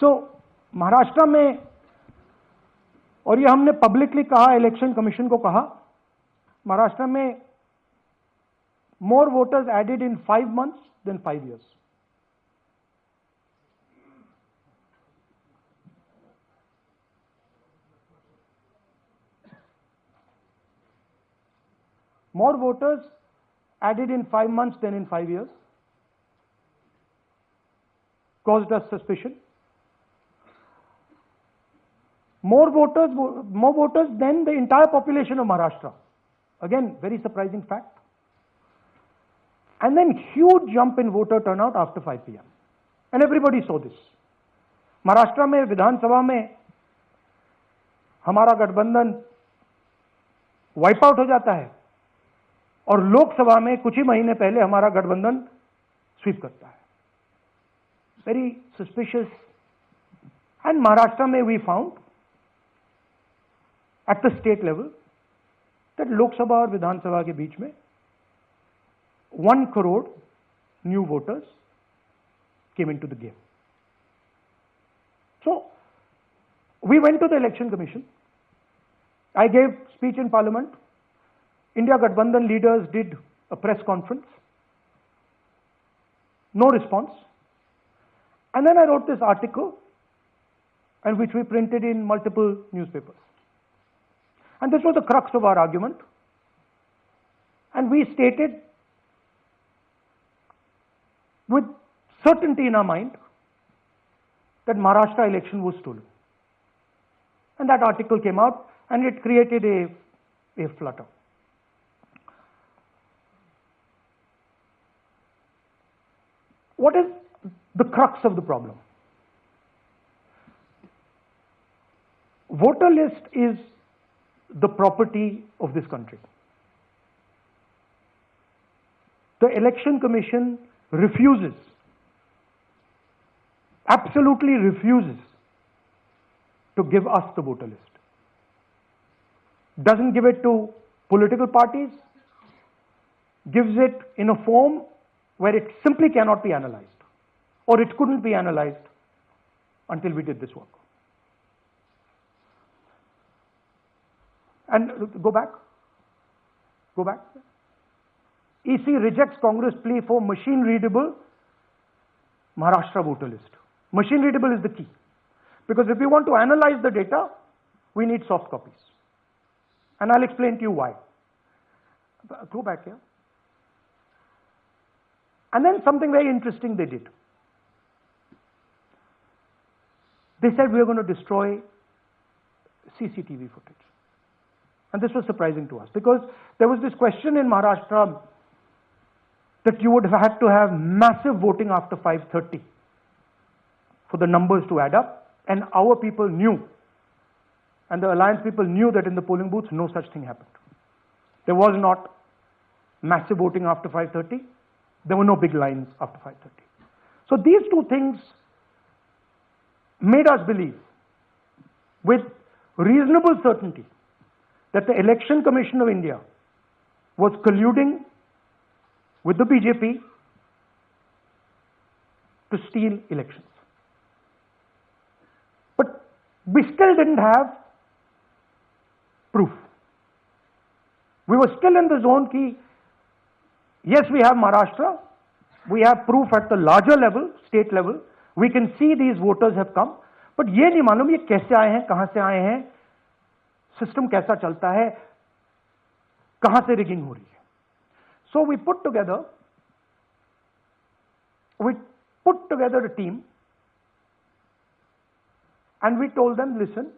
सो महाराष्ट्र में, और ये हमने पब्लिकली कहा, इलेक्शन कमीशन को कहा, महाराष्ट्र में more voters added in 5 months than 5 years. More voters added in 5 months than in 5 years. Caused us suspicion. More voters than the entire population of Maharashtra. Again, very surprising fact. And then huge jump in voter turnout after 5 p.m. And everybody saw this. Maharashtra में विधानसभा में हमारा गठबंधन wipe out हो जाता है और लोकसभा में कुछ ही महीने पहले हमारा गठबंधन स्वीप करता है. Very suspicious. एंड महाराष्ट्र में we found at the state level that Lok Sabha और विधानसभा के बीच में 1 crore new voters came into the game. So we went to the election commission. I gave speech in parliament. India Gathbandhan leaders did a press conference. No response. And then I wrote this article, and which we printed in multiple newspapers. And this was the crux of our argument. And we stated with certainty in our mind that Maharashtra election was stolen. And that article came out, and it created a flutter. What is the crux of the problem? Voter list is the property of this country. The election commission refuses, absolutely refuses to give us the voter list. Doesn't give it to political parties, gives it in a form where it simply cannot be analyzed, or it couldn't be analyzed until we did this work. And go back. EC rejects Congress plea for machine readable Maharashtra voter list. Machine readable is the key, because if we want to analyze the data, we need soft copies. And I'll explain to you why. Go back here. And then something very interesting they did. They said we are going to destroy CCTV footage. And this was surprising to us, because there was this question in Maharashtra that you would have to have massive voting after 5:30 for the numbers to add up. And our people knew, and the alliance people knew, that in the polling booths no such thing happened. There was not massive voting after 5:30. There were no big lines after 5:30. So these two things made us believe with reasonable certainty that the Election Commission of India was colluding with the BJP to steal elections. But we still didn't have proof. We were still in the zone ki, yes, we have Maharashtra, we have proof at the larger level, state level, we can see these voters have come, but ye nahi malum ye kaise aaye hain, kahan se aaye hain, system kaisa chalta hai, kahan se rigging ho rahi hai. So we put together a team, and we told them, listen,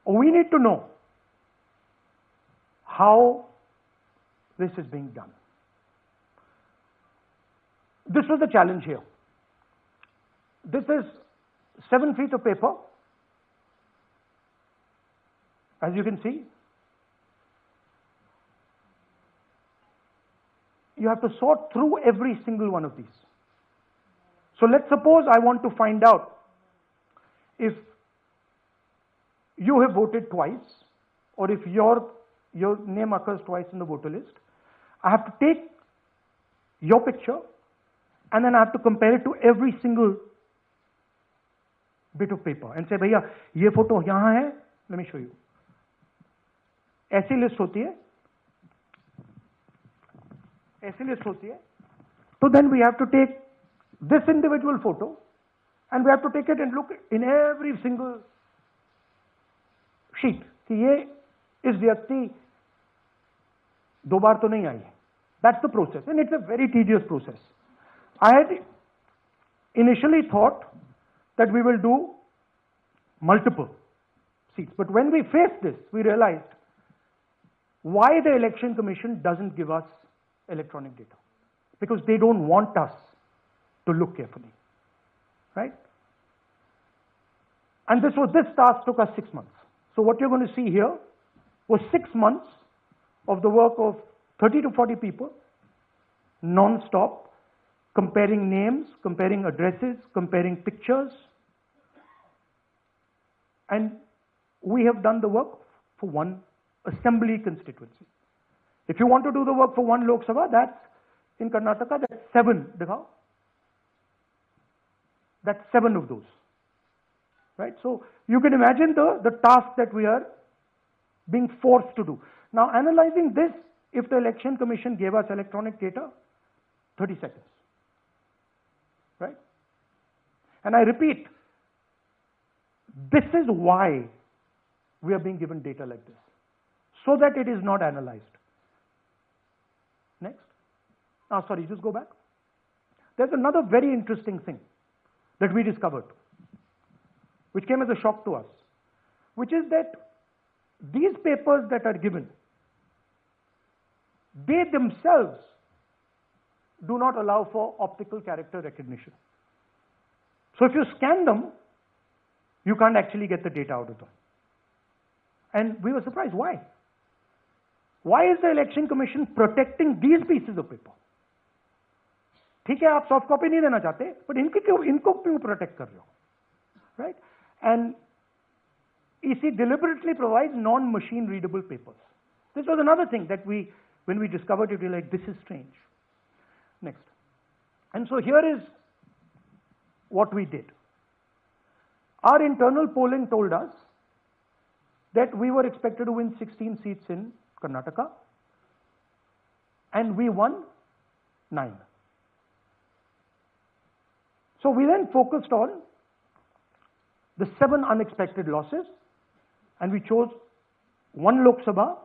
we need to know how this is being done. This was the challenge here. This is 7 feet of paper, as you can see. You have to sort through every single one of these. So let's suppose I want to find out if you have voted twice, or if your name occurs twice in the voter list. I have to take your picture, and then I have to compare it to every single bit of paper and say, भैया ये photo यहाँ है, let me show you. ऐसी list होती है, ऐसी list होती है. So then we have to take this individual photo and we have to take it and look in every single sheet कि ये इस व्यक्ति दो बार तो नहीं आई है. That's the process, and it's a very tedious process. I had initially thought that we will do multiple seats, but when we faced this, we realized why the Election Commission doesn't give us electronic data. Because they don't want us to look carefully, right? And this task took us 6 months. So what you're going to see here was 6 months of the work of 30 to 40 people, non-stop, comparing names, comparing addresses, comparing pictures. And we have done the work for one assembly constituency. If you want to do the work for one Lok Sabha, that's in Karnataka, that's 7, dikhao. That's 7 of those, right? So you can imagine the task that we are being forced to do. Now analyzing this, if the Election Commission gave us electronic data, 30 seconds, right? And I repeat, this is why we are being given data like this, so that it is not analyzed. Next. Sorry, just go back. There's another very interesting thing that we discovered, which came as a shock to us, which is that these papers that are given, they themselves do not allow for optical character recognition. So if you scan them, you can't actually get the data out of them. And we were surprised, why? Why is the Election Commission protecting these pieces of paper? ठीक है, आप soft copy नहीं देना चाहते, but इनको क्यों protect कर रहे हो, right? And EC deliberately provides non-machine readable papers. This was another thing that when we discovered it, we were like, this is strange. Next. And so here is what we did. Our internal polling told us that we were expected to win 16 seats in Karnataka, and we won 9. So we then focused on the 7 unexpected losses, and we chose 1 Lok Sabha,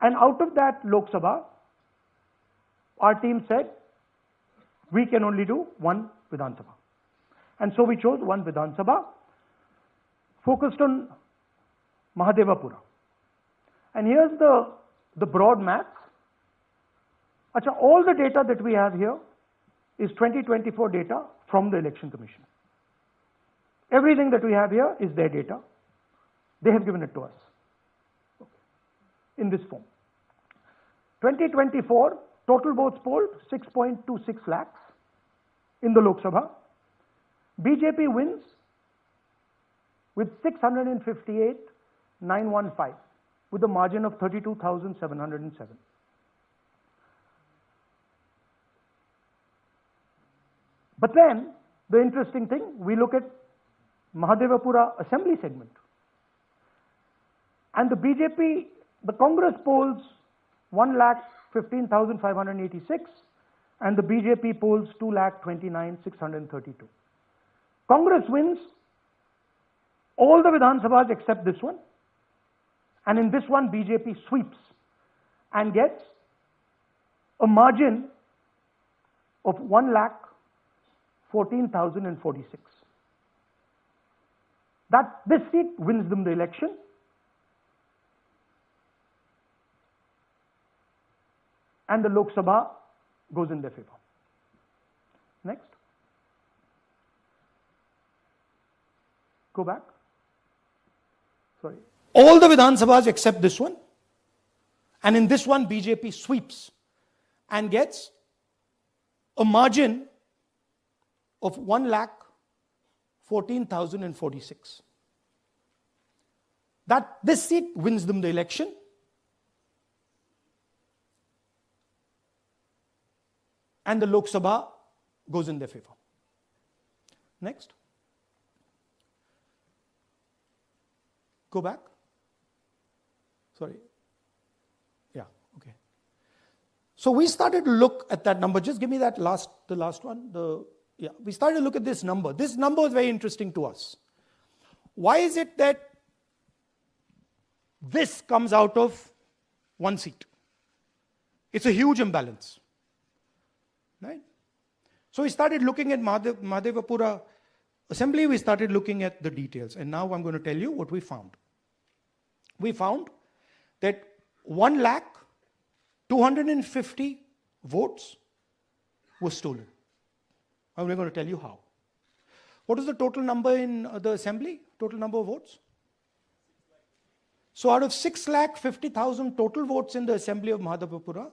and out of that Lok Sabha, our team said we can only do 1 Vidhan Sabha. And so we chose 1 Vidhan Sabha, focused on Mahadevapura. And here's the broad maths. Achha, all the data that we have here is 2024 data from the Election Commission. Everything that we have here is their data. They have given it to us in this form. 2024 total votes polled 6.26 lakhs in the Lok Sabha. BJP wins with 658,915 with a margin of 32,707. But then the interesting thing, we look at Mahadevapura assembly segment, and the BJP, the Congress polls 1,15,586 and the BJP polls 2,29,632. Congress wins all the Vidhan Sabhas except this one, and in this one BJP sweeps and gets a margin of 1,14,046. This seat wins them the election. And the Lok Sabha goes in their favor. Next. Go back. Sorry. All the Vidhan Sabhas except this one. And in this one, BJP sweeps and gets a margin of 1,14,046. This seat wins them the election. And the Lok Sabha goes in their favor. Next. Go back. Sorry. Yeah, okay. So we started to look at that number. Just give me the last one. We started to look at this number. This number is very interesting to us. Why is it that this comes out of one seat? It's a huge imbalance, right? So we started looking at Mahadevapura assembly. We started looking at the details. And now I'm going to tell you what we found. We found that 1,250,000 votes were stolen. And we're going to tell you how. What is the total number in the assembly? Total number of votes? So out of 6,50,000 total votes in the assembly of Mahadevapura,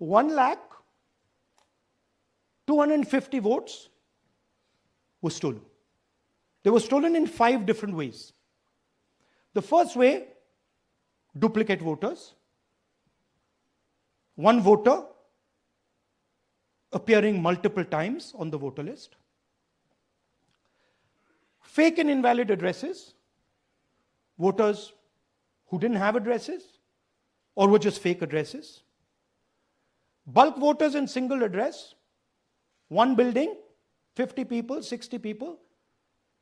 1,250,000 votes were stolen. They were stolen in 5 different ways. The first way, duplicate voters. One voter appearing multiple times on the voter list. Fake and invalid addresses. Voters who didn't have addresses or were just fake addresses. Bulk voters in single address. One building, 50 people, 60 people,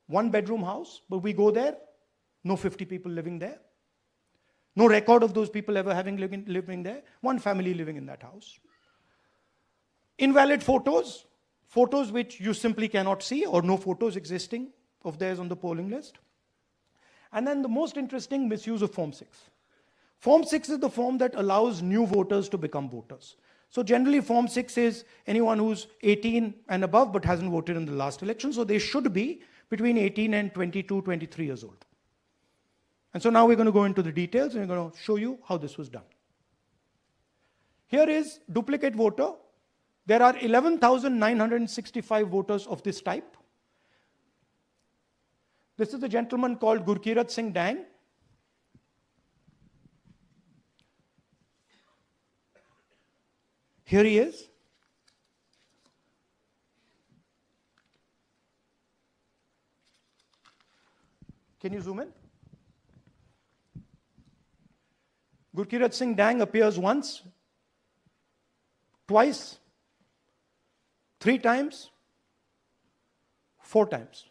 one bedroom house, but we go there, no 50 people living there. No record of those people ever having living there. One family living in that house. Invalid photos, photos which you simply cannot see or no photos existing of theirs on the polling list. And then the most interesting, misuse of Form 6. Form 6 is the form that allows new voters to become voters. So generally Form 6 is anyone who's 18 and above but hasn't voted in the last election. So they should be between 18 and 22, 23 years old. And so now we're going to go into the details and we're going to show you how this was done. Here is duplicate voter. There are 11,965 voters of this type. This is a gentleman called Gurkirat Singh Dang. Here he is. Can you zoom in? Gurkirat Singh Dang appears once, twice, 3 times, 4 times,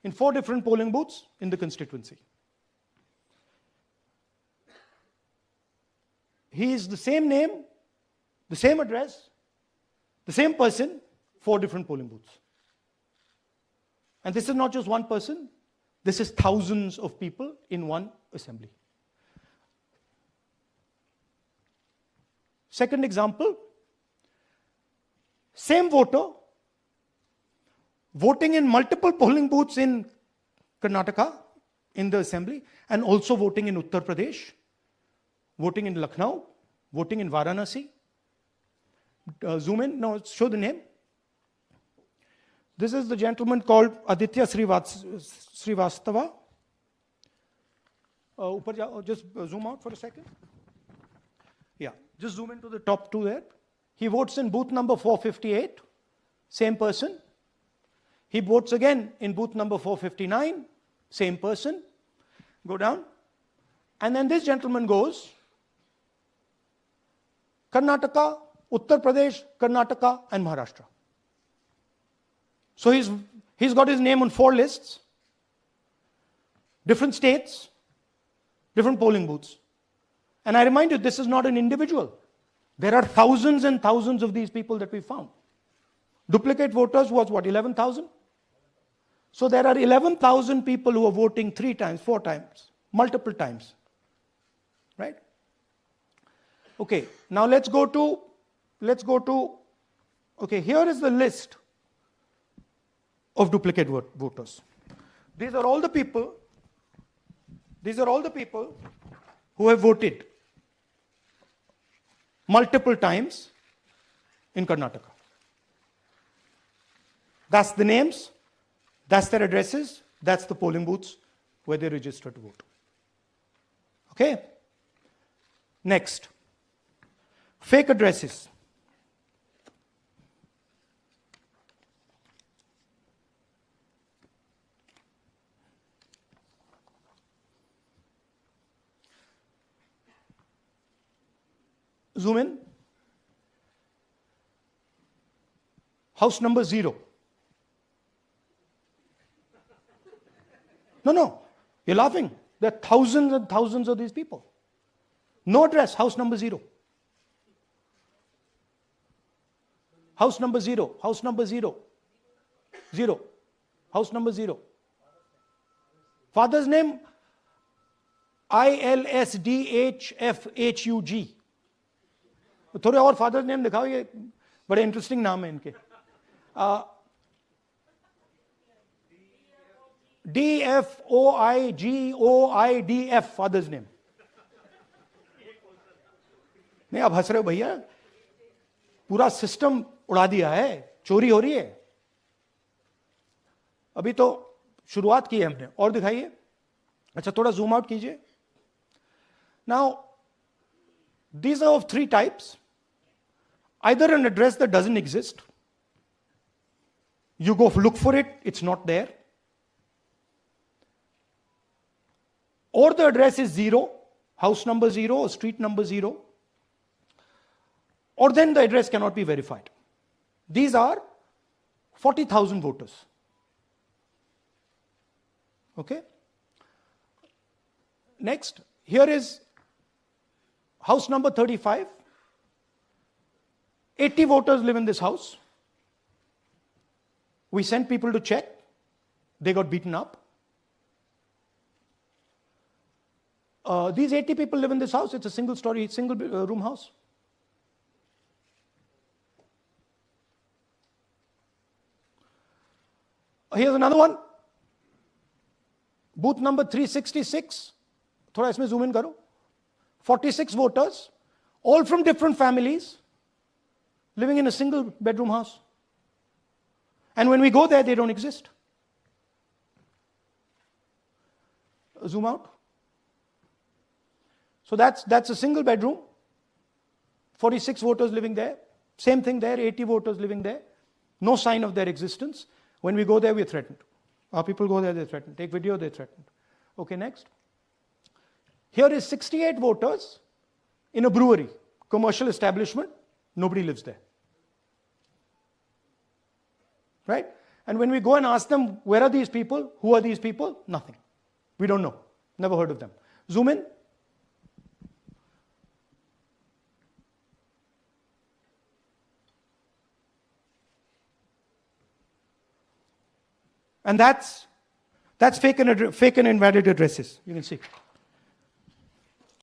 in 4 different polling booths in the constituency. He is the same name, the same address, the same person, 4 different polling booths. And this is not just one person, this is thousands of people in one assembly. Second example, same voter voting in multiple polling booths in Karnataka in the assembly and also voting in Uttar Pradesh, voting in Lucknow, voting in Varanasi. Zoom in, no, show the name. This is the gentleman called Aditya Srivastava. Just zoom out for a second. Yeah, just zoom into the top 2 there. He votes in booth number 458, same person. He votes again in booth number 459, same person. Go down. And then this gentleman goes, Karnataka, Uttar Pradesh, Karnataka, and Maharashtra. So he's got his name on 4 lists, different states, different polling booths. And I remind you, this is not an individual. There are thousands and thousands of these people that we found. Duplicate voters was what, 11,000? So there are 11,000 people who are voting 3 times, 4 times, multiple times. Right? Okay, now let's go to, okay, here is the list of duplicate voters. These are all the people who have voted multiple times in Karnataka. That's the names, that's their addresses, that's the polling booths where they register to vote. Okay? Next, fake addresses. Zoom in. House number 0. No, you're laughing. There are thousands and thousands of these people. No address, house number 0. House number 0, house number 0. 0. House number 0. Father's name, ILSDHFHUG. थोड़े और father's name दिखाओ, ये बड़े interesting नाम है इनके. DFOIGOIDF father's name. नहीं, आप हंस रहे हो भैया, पूरा सिस्टम उड़ा दिया है, चोरी हो रही है. अभी तो शुरुआत की है हमने. और दिखाइए. अच्छा, थोड़ा जूम आउट कीजिए. Now these are of 3 types. Either an address that doesn't exist, you go look for it, it's not there, or the address is 0, house number 0 or street number 0, or then the address cannot be verified. These are 40,000 voters. Okay. Next, here is house number 35. 80 voters live in this house. We sent people to check. They got beaten up. These 80 people live in this house. It's a single story, single room house. Here's another one. Booth number 366. थोड़ा इसमें zoom in करो. 46 voters, all from different families, living in a single bedroom house. And when we go there, they don't exist. Zoom out. So that's a single bedroom, 46 voters living there. Same thing there, 80 voters living there. No sign of their existence. When we go there, we're threatened. Our people go there, they're threatened. Take video, they're threatened. Okay, next. Here is 68 voters in a brewery, commercial establishment. Nobody lives there. Right? And when we go and ask them, where are these people? Who are these people? Nothing. We don't know. Never heard of them. Zoom in. And that's fake and invalid addresses. You can see.